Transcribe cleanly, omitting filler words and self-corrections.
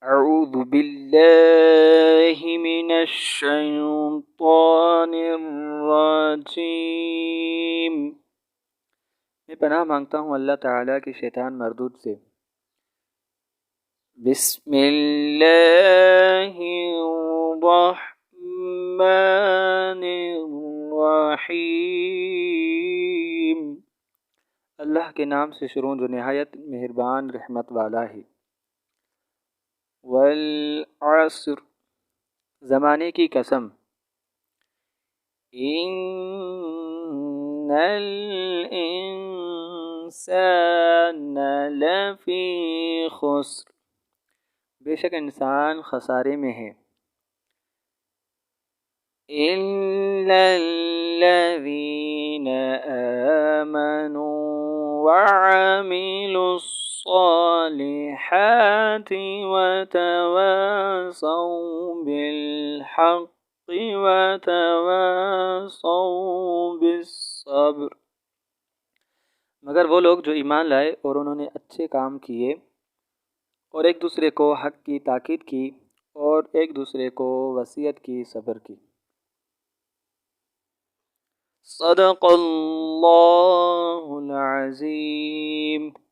اعوذ باللہ من الشیطان الرجیم، میں پناہ مانگتا ہوں اللہ تعالیٰ کی شیطان مردود سے۔ بسم اللہ الرحمن الرحیم، اللہ کے نام سے شروع جو نہایت مہربان رحمت والا ہے۔ والعصر، زمانے کی قسم۔ ان الانسان لفی خسر، بے شک انسان خسارے میں ہے۔ الا الذین آمنوا وعملوا الصالحات وتواصوا بالحق وتواصوا بالصبر، مگر وہ لوگ جو ایمان لائے اور انہوں نے اچھے کام کیے اور ایک دوسرے کو حق کی تاکید کی اور ایک دوسرے کو وصیت کی، صبر کی۔ صدق اللہ العظیم۔